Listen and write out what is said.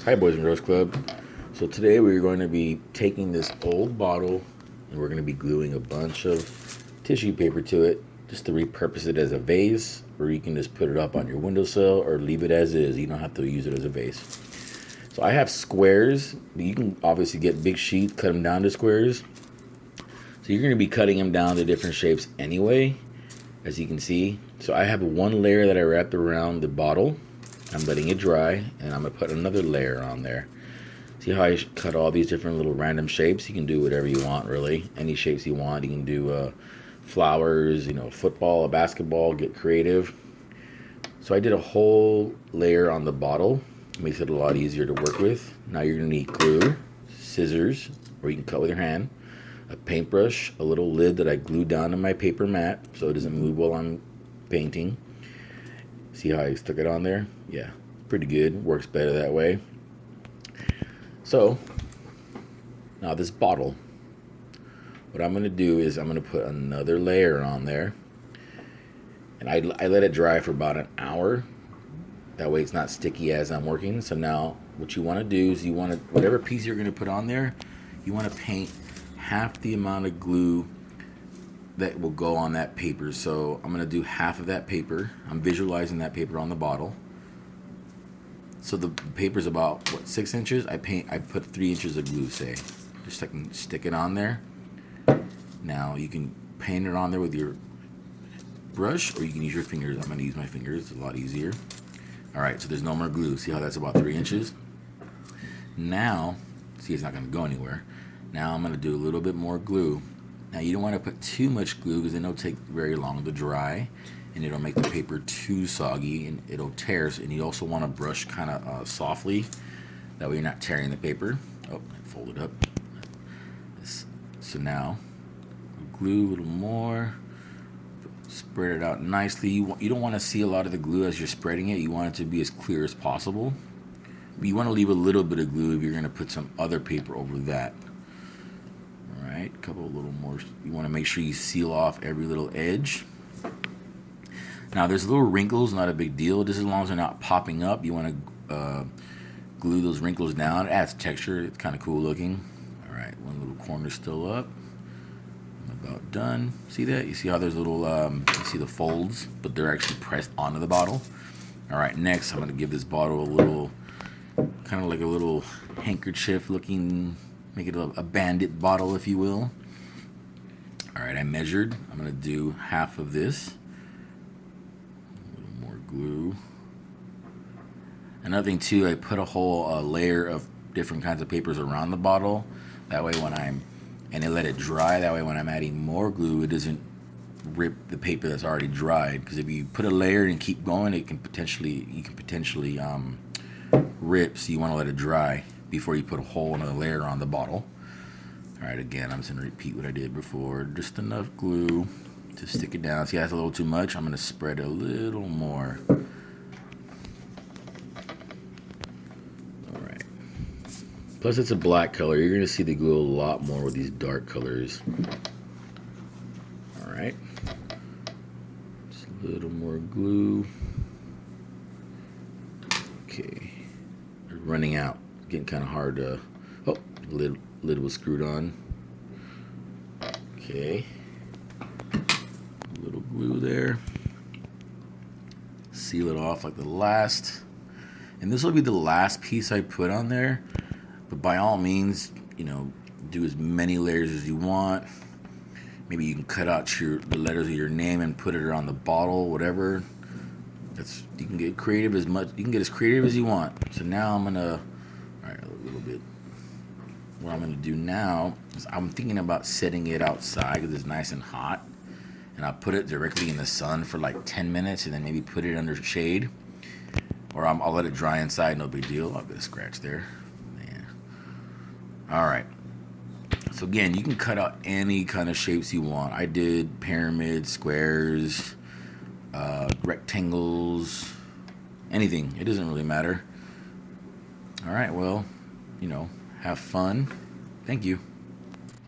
Hi, Boys and Girls Club. So today we're going to be taking this old bottle and we're going to be gluing a bunch of tissue paper to it just to repurpose it as a vase, or you can just put it up on your windowsill or leave it as is. You don't have to use it as a vase. So I have squares. You can obviously get big sheets, cut them down to squares. So you're going to be cutting them down to different shapes anyway, as you can see. So I have one layer that I wrapped around the bottle. I'm letting it dry, and I'm going to put another layer on there. See how I cut all these different little random shapes? You can do whatever you want, really. Any shapes you want. You can do flowers, football, a basketball, get creative. So I did a whole layer on the bottle. Makes it a lot easier to work with. Now you're going to need glue, scissors, or you can cut with your hand, a paintbrush, a little lid that I glued down to my paper mat so it doesn't move while I'm painting. See how I stuck it on there? Yeah, pretty good. Works better that way. So, now this bottle. What I'm going to do is I'm going to put another layer on there. And I let it dry for about an hour. That way it's not sticky as I'm working. So now what you want to do is whatever piece you're going to put on there, you want to paint half the amount of glue that will go on that paper. So I'm going to do half of that paper. I'm visualizing that paper on the bottle. So the paper's about 6 inches. I put 3 inches of glue, say, just so I can stick it on there. Now you can paint it on there with your brush, or you can use your fingers. I'm going to use my fingers. It's a lot easier. All right, so there's no more glue. See how that's about 3 inches? Now, see, it's not going to go anywhere. Now I'm going to do a little bit more glue. Now you don't want to put too much glue because then it'll take very long to dry, and it'll make the paper too soggy and it'll tear. And you also want to brush kind of softly. That way you're not tearing the paper. Oh, fold it up. So now glue a little more. Spread it out nicely. You don't want to see a lot of the glue as you're spreading it. You want it to be as clear as possible. But you want to leave a little bit of glue if you're going to put some other paper over that. Alright, a couple little more. You want to make sure you seal off every little edge. Now there's little wrinkles, not a big deal. Just as long as they're not popping up, you want to glue those wrinkles down. It adds texture. It's kind of cool looking. Alright, one little corner still up. About done. See that? You see how there's little, you see the folds, but they're actually pressed onto the bottle. Alright, next I'm going to give this bottle a little, kind of like a little handkerchief looking, make it a bandit bottle, if you will. Alright, I measured. I'm going to do half of this. A little more glue. Another thing too, I put a whole layer of different kinds of papers around the bottle. That way and I let it dry. That way when I'm adding more glue, it doesn't rip the paper that's already dried. Because if you put a layer and keep going, you can potentially rip. So you want to let it dry before you put a whole another layer on the bottle. Alright, again, I'm just going to repeat what I did before. Just enough glue to stick it down. See, that's a little too much. I'm going to spread a little more. Alright. Plus, it's a black color. You're going to see the glue a lot more with these dark colors. Alright. Just a little more glue. Okay. We're running out. Getting kind of hard to... Oh, lid was screwed on. Okay. A little glue there. Seal it off like the last. And this will be the last piece I put on there. But by all means, do as many layers as you want. Maybe you can cut out the letters of your name and put it on the bottle, whatever. You can get creative you can get as creative as you want. So now I'm gonna, all right, a little bit. What I'm gonna do now is I'm thinking about setting it outside because it's nice and hot, and I'll put it directly in the sun for like 10 minutes, and then maybe put it under shade, or I'll let it dry inside. No big deal. I'll get a scratch there. All right. So again, you can cut out any kind of shapes you want. I did pyramids, squares, rectangles, anything. It doesn't really matter. All right. Well, have fun. Thank you.